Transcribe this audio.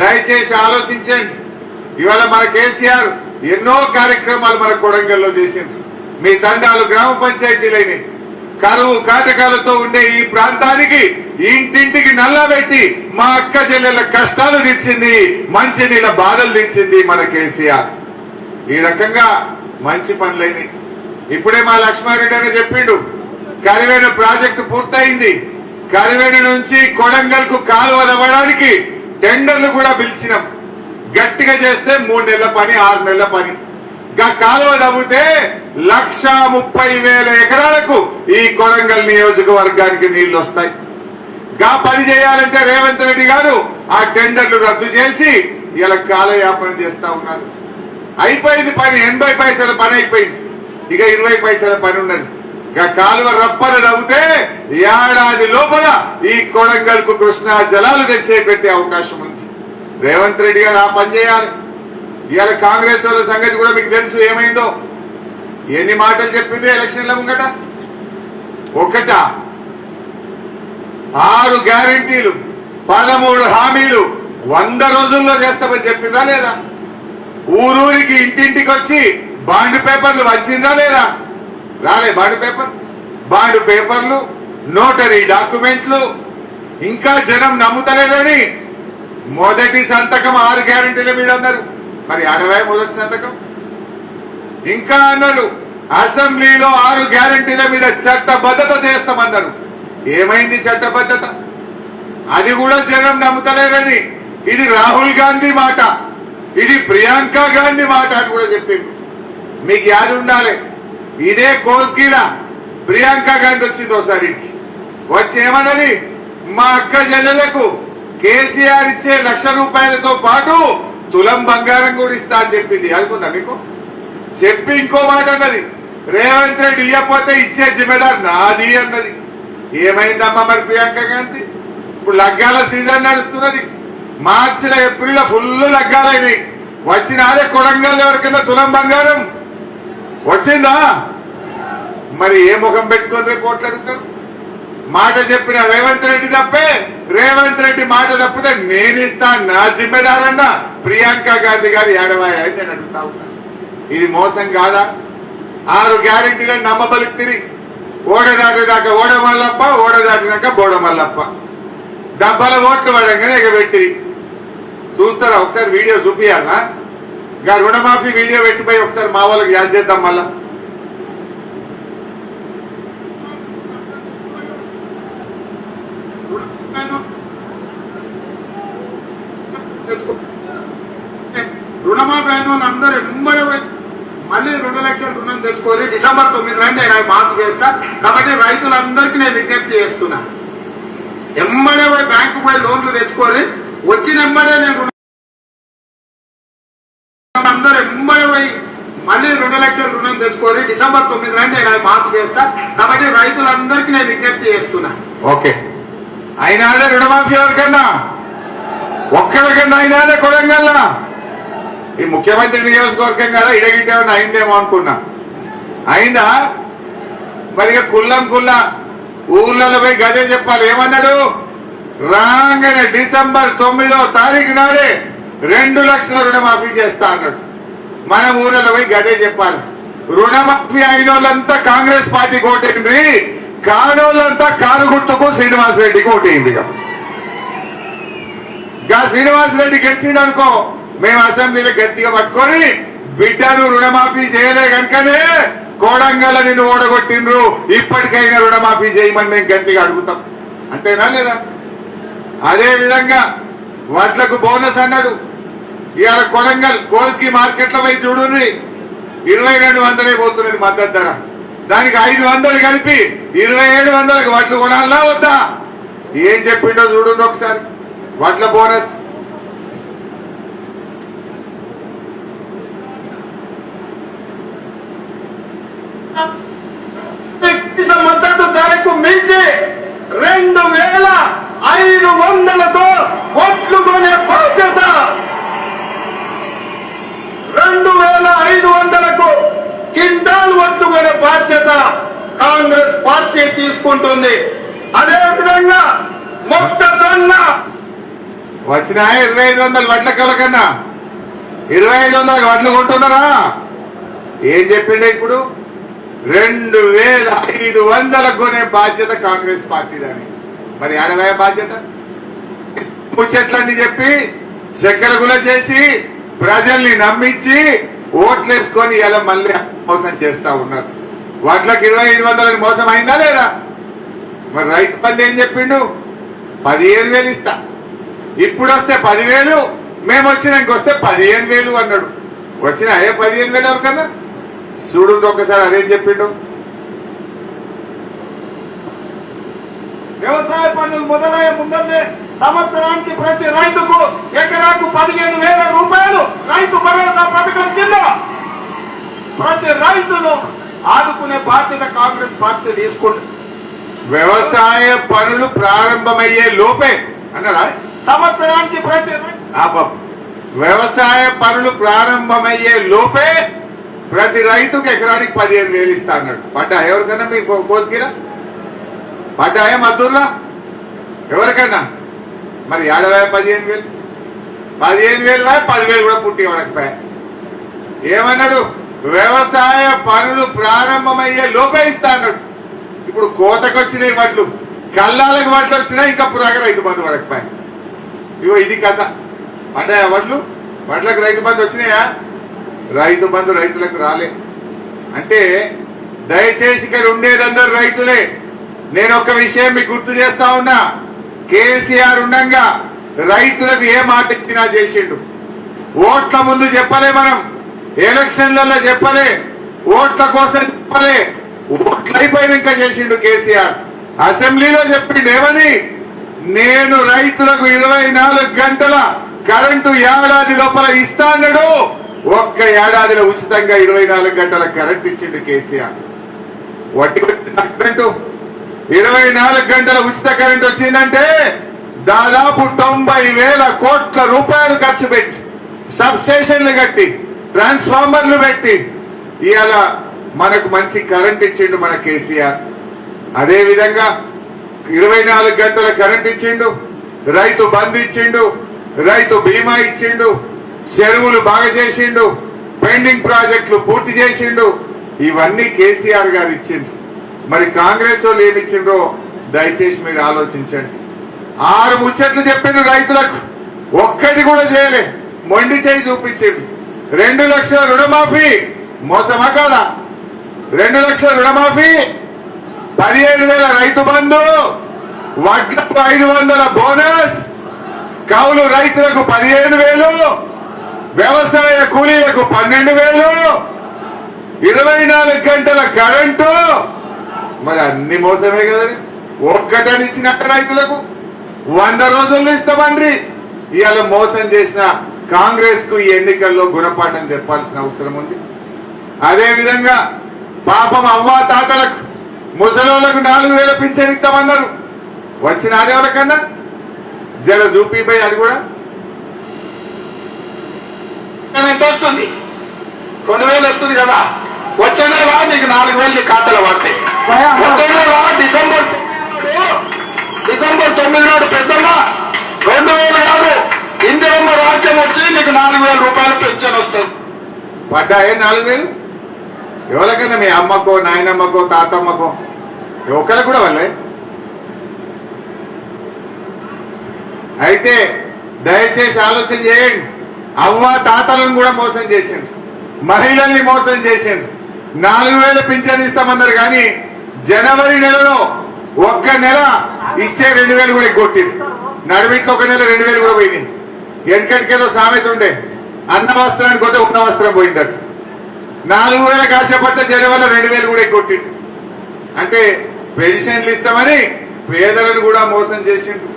దయచేసి ఆలోచించండి. ఇవాళ మన కేసీఆర్ ఎన్నో కార్యక్రమాలు మన కొడంగల్లో చేసింది. మీ తండాలు గ్రామ పంచాయతీలైన కరువు కాటకాలతో ఉండే ఈ ప్రాంతానికి ఇంటింటికి నల్లబెట్టి మా అక్క చెల్లెల కష్టాలు తీర్చింది, మంచినీళ్ళ బాధలు తీర్చింది మన కేసీఆర్. ఈ రకంగా మంచి పనులైనవి. ఇప్పుడే మా లక్ష్మారెడ్డి అని చెప్పిండు, కరివేన ప్రాజెక్టు పూర్తయింది. కరివేన నుంచి కొడంగల్ కు కాలువ తవ్వడానికి టెండర్లు కూడా పిలిచినాం. గట్టిగా చేస్తే 3 నెలల పని, 6 నెలల పని. కాలువ తవ్వితే 1,30,000 ఎకరాలకు ఈ కొడంగల్ నియోజకవర్గానికి నీళ్లు వస్తాయి. పని చేయాలంటే రేవంత్ రెడ్డి గారు ఆ టెండర్లు రద్దు చేసి ఇలా కాలయాపన చేస్తా ఉన్నారు. అయిపోయింది పని, 80 పైసల పని అయిపోయింది. ఇక 20 పైసల పని ఉన్నది. కాలువ రప్పన తవ్వితే ఏడాది లోపల ఈ కొడంగల్ కు కృష్ణా జలాలు తెచ్చే పెట్టే అవకాశం ఉంది. రేవంత్ రెడ్డి గారు ఆ పని చేయాలి. ఇవాళ కాంగ్రెస్ వాళ్ళ సంగతి కూడా మీకు తెలుసు ఏమైందో. ఎన్ని మాటలు చెప్పింది ఎలక్షన్ల ముంగట? 6 గ్యారెంటీలు, 13 హామీలు 100 రోజుల్లో చేస్తామని చెప్పిందా లేదా? ఊరూరికి ఇంటింటికి వచ్చి బాండ్ పేపర్లు వచ్చిందా లేదా? రాలే. బాండ్ పేపర్లు, నోటరీ డాక్యుమెంట్లు. ఇంకా జనం నమ్ముతలేదని మొదటి సంతకం 6 గ్యారెంటీల మీద అన్నారు. మరి అడవై మొదటి సంతకం ఇంకా అన్నారు. అసెంబ్లీలో 6 గ్యారెంటీల మీద చట్టబద్ధత చేస్తామన్నారు. ఏమైంది చట్టబద్ధత? అది కూడా జనం నమ్ముతలేదని. ఇది రాహుల్ గాంధీ మాట, ఇది ప్రియాంక గాంధీ మాట అని కూడా చెప్పింది. మీకు యాది ఉండాలి, ఇదే కోస్గిల ప్రియాంక గాంధీ వచ్చింది ఒకసారి. వచ్చి ఏమన్నది? మా అక్క చెల్లెలకు కేసీఆర్ ఇచ్చే 1,00,000 రూపాయలతో పాటు తులం బంగారం కూడా ఇస్తా అని చెప్పింది. అనుకుందా మీకు? చెప్పి ఇంకో మాట అన్నది, రేవంత్ రెడ్డి ఇయ్యకపోతే ఇచ్చే జిమ్మేదారు నాది అన్నది. ఏమైందమ్మా మరి ప్రియాంక గాంధీ? ఇప్పుడు లగ్గాల సీజన్ నడుస్తున్నది. మార్చిలో ఏప్రిల్లో ఫుల్ లగ్గాలైనాయి. వచ్చినారే కొడంగల్ ఎవరికైనా తులం బంగారం వచ్చిందా? మరి ఏ ముఖం పెట్టుకొని రేపు పోట్లాడుతారు? మాట చెప్పిన రేవంత్ రెడ్డి తప్పే. రేవంత్ రెడ్డి మాట తప్పితే నేను ఇస్తా, నా జిమ్మెదారన్నా ప్రియాంక గాంధీ గారు ఏడవాయి అయితే నేను అడుగుతా ఉన్నా. ఇది మోసం కాదా? 6 గ్యారెంటీలను నమ్మబలికి తిరిగి ఓడదాటిదాకా ఓడమల్లప్ప, ఓడదాటిదాకా బోడమల్లప్ప. డబ్బాల ఓట్లు పడంగానే ఎగబెట్టి చూస్తారా? ఒకసారి వీడియో చూపియాలా? రుణమాఫీ వీడియో పెట్టిపోయి ఒకసారి మా వాళ్ళకి యాద్ చేద్దాం. మళ్ళా రుణమాఫీ అయిన అందరూ ఎంబడే మళ్ళీ 2 లక్షల రుణం తెచ్చుకొని డిసెంబర్ 9 నేను మాఫీ చేస్తా. కాబట్టి రైతులందరికీ నేను విజ్ఞప్తి చేస్తున్నా, ఎంబడే పోయి బ్యాంకు పోయి లోన్లు తెచ్చుకొని వచ్చిన ఎంబడే నేను అందరూ ఎంబడే పోయి మళ్ళీ 2 లక్షల రుణం తెచ్చుకొని డిసెంబర్ 9 నేను మాఫీ చేస్తా. కాబట్టి రైతులందరికీ నేను విజ్ఞప్తి చేస్తున్నా. ఓకే, అయినాదే రుణమాఫీ ఎవరికన్నా? ఒక్కరికన్నా అయినాదే కొడంగల్లా? ఈ ముఖ్యమంత్రి నియోజకవర్గం కదా, ఇడగిట్టే అయిందేమో అనుకున్నా. అయిందా? మరి కుల్లం కుల్లా ఊర్లలో పోయి గదే చెప్పాలి. ఏమన్నాడు? రాగానే డిసెంబర్ 9వ తారీఖు నాడే 2 లక్షల రుణమాఫీ చేస్తా అన్నాడు. మనం ఊర్లలో పోయి గదే చెప్పాలి. రుణమాఫీ అయిన వాళ్ళంతా కాంగ్రెస్ పార్టీకి ఓటేయింది, కానోళ్ళంతా కారు గుర్తుకు శ్రీనివాసరెడ్డికి ఓటేయింది. శ్రీనివాసరెడ్డి గెలిచిండు అనుకో, మేము అసెంబ్లీలో గట్టిగా పట్టుకొని బిడ్డను రుణమాఫీ చేయలే కనుకనే కోడంగల్ నిన్ను ఓడగొట్టిండ్రు, ఇప్పటికైనా రుణమాఫీ చేయమని మేము గట్టిగా అడుగుతాం. అంతేనా లేదా? అదే విధంగా వడ్లకు బోనస్ అన్నాడు. ఇవాళ కొడంగల్ కోల్స్కి మార్కెట్లో పోయి చూడుండ్రి, 2,200 పోతున్నది మద్దతు ధర. దానికి 500 కలిపి 2,700కి వడ్లు కొనాలా వద్దా? ఏం చెప్పిండో చూడండి ఒకసారి. వడ్ల బోనస్ మద్దతు ధరకు మించి 2,500తో వడ్లు కొనే బాధ్యత, 2,500కు క్వింటాల్ వడ్లు కొనే బాధ్యత కాంగ్రెస్ పార్టీ తీసుకుంటుంది. అదేవిధంగా మొక్కజొన్న వచ్చినా 2500 వడ్ల కన్నా 2500 వడ్లు కొంటున్నారా? ఏం చెప్పిండే ఇప్పుడు 2500 కొనే బాధ్యత కాంగ్రెస్ పార్టీదని. మరి ఆడవే బాధ్యత? ముచ్చట్లన్నీ చెప్పి చక్కెర గుల చేసి ప్రజల్ని నమ్మించి ఓట్లేసుకొని ఇలా మళ్ళీ మోసం చేస్తా ఉన్నారు. వడ్లకు 2500 మోసం అయిందా లేదా? మరి రైతు బంధు ఏం చెప్పిండు? 15,000 ఇస్తా, ఇప్పుడు వస్తే 10,000, మేము వచ్చినాక వస్తే 15,000 అన్నాడు. వచ్చిన 15,000 ఎవరికన్నా? చూడు ఒకసారి అదేం చెప్పిండు. వ్యవసాయ పనులు మొదలయ్యే ముందే సంవత్సరానికి ప్రతి రైతుకు ఎకరాకు 15,000 రూపాయలు రైతు భరోసా పథకం కింద ప్రతి రైతును ఆదుకునే బాధ్యత కాంగ్రెస్ పార్టీ తీసుకుంటుంది. వ్యవసాయ పనులు ప్రారంభమయ్యే లోపే అన్నారా? సంవత్సరానికి ప్రతి వ్యవసాయ పనులు ప్రారంభమయ్యే లోపే ప్రతి రైతుకు ఎకరానికి 15,000 ఇస్తా అన్నాడు. పడ్డా ఎవరికన్నా? మీకు కోసుకిరా పడ్డాయా? మద్దూర్లా ఎవరికన్నా? మరి 15,000 10,000 కూడా పుట్టి ఇవ్వకపోయా. ఏమన్నాడు? వ్యవసాయ పనులు ప్రారంభమయ్యే లోపే ఇస్తా అన్నాడు. ఇప్పుడు కోతకు వచ్చినాయి వడ్లు, కల్లాలకు వడ్లు వచ్చినాయి, ఇంకా పురాగా రైతు బంధు పడకపోయా. ఇగో ఇది కథ. పడ్డాయా వడ్లు? వడ్లకు రైతు బంధు వచ్చినాయా? రైతు బంధు రైతులకు రాలే. అంటే దయచేసి ఇక్కడ ఉండేదందరూ రైతులే. నేను ఒక విషయం మీకు గుర్తు చేస్తా ఉన్నా. కేసీఆర్ ఉండగా రైతులకు ఏ మాట ఇచ్చినా చేసిండు. ఓట్ల ముందు చెప్పలే, మనం ఎలక్షన్లలో చెప్పలే, ఓట్ల కోసం చెప్పలే, ఓట్లు అయిపోయినాక చేసిండు కేసీఆర్. అసెంబ్లీలో చెప్పిండు ఏమని? నేను రైతులకు 24 గంటల కరెంటు ఏడాది లోపల ఇస్తా అన్నాడు. ఒక్క ఏడాదిలో ఉచితంగా 24 గంటల కరెంట్ ఇచ్చిండు కేసీఆర్. వడ్డీ కరెంటు 24 గంటల ఉచిత కరెంట్ వచ్చిందంటే దాదాపు 90,000 కోట్ల రూపాయలు ఖర్చు పెట్టి సబ్ స్టేషన్లు కట్టి ట్రాన్స్ఫార్మర్లు పెట్టి ఇవాళ మనకు మంచి కరెంట్ ఇచ్చిండు మన కేసీఆర్. అదే విధంగా 24 గంటల కరెంట్ ఇచ్చిండు, రైతు బంధు ఇచ్చిండు, రైతు బీమా ఇచ్చిండు, చెరువులు బాగా చేసిండు, పెండింగ్ ప్రాజెక్టులు పూర్తి చేసిండు. ఇవన్నీ కేసీఆర్ గారు ఇచ్చిండు. మరి కాంగ్రెస్ వాళ్ళు ఏమి ఇచ్చిండ్రో దయచేసి మీరు ఆలోచించండి. 6 ముచ్చట్లు చెప్పిండు రైతులకు, ఒక్కటి కూడా చేయలే. మొండి చేయి చూపించిండు. 2 లక్షల రుణమాఫీ మోసమా కాదా? 2 లక్షల రుణమాఫీ, 15,000 రైతు బంధు, వడ్లకు 500 బోనస్, కౌలు రైతులకు 15,000, వ్యవసాయ కూలీలకు 12,000, 24 గంటల కరెంటు. మరి అన్ని మోసమే కదండి. ఒక్కటని ఇచ్చినట్టు రైతులకు 100 రోజుల్లో ఇస్తామండ్రి. ఇవాళ మోసం చేసిన కాంగ్రెస్ కు ఈ ఎన్నికల్లో గుణపాఠం చెప్పాల్సిన అవసరం ఉంది. అదే విధంగా పాపం అవ్వా తాతలకు, ముసలోళ్లకు 4,000 పింఛన్ ఇస్తామన్నారు. వచ్చిన ఆడేవాళ్ళకన్నా జర చూపిపోయి అది కూడా ఎంత వస్తుంది? 2,000 వస్తుంది కదా. వచ్చే నెల నీకు 4,000 నీ ఖాతాలో పడతాయి. వచ్చే నెల డిసెంబర్ 9 నాడు పెద్దగా 2,000 కాదు, ఇందిరమ్మ రాజ్యం వచ్చి నీకు 4,000 రూపాయల పెన్షన్ వస్తుంది. పడ్డాయే 4,000? ఎవరికైనా మీ అమ్మకో, నాయనమ్మకో, తాతమ్మకో, ఒకరికి కూడా వాళ్ళే. అయితే దయచేసి ఆలోచన చేయండి. అవ్వ తాతలను కూడా మోసం చేసిండు, మహిళల్ని మోసం చేసిండు. 4,000 పింఛన్ ఇస్తామన్నారు కానీ జనవరి నెలలో ఒక్క నెల ఇచ్చే 2,000 కూడా ఎగ్గొట్టింది. నడిమిట్లో ఒక నెల 2,000 కూడా పోయింది. వెనకటికేదో సామెత ఉండే, అన్న వస్త్రానికి పోతే ఉన్న వస్త్రం పోయిందట. 4,000 కాసేపడితే జనవరిలో 2,000 కూడా ఎగ్గొట్టింది. అంటే పెన్షన్లు ఇస్తామని పేదలను కూడా మోసం చేసిండు.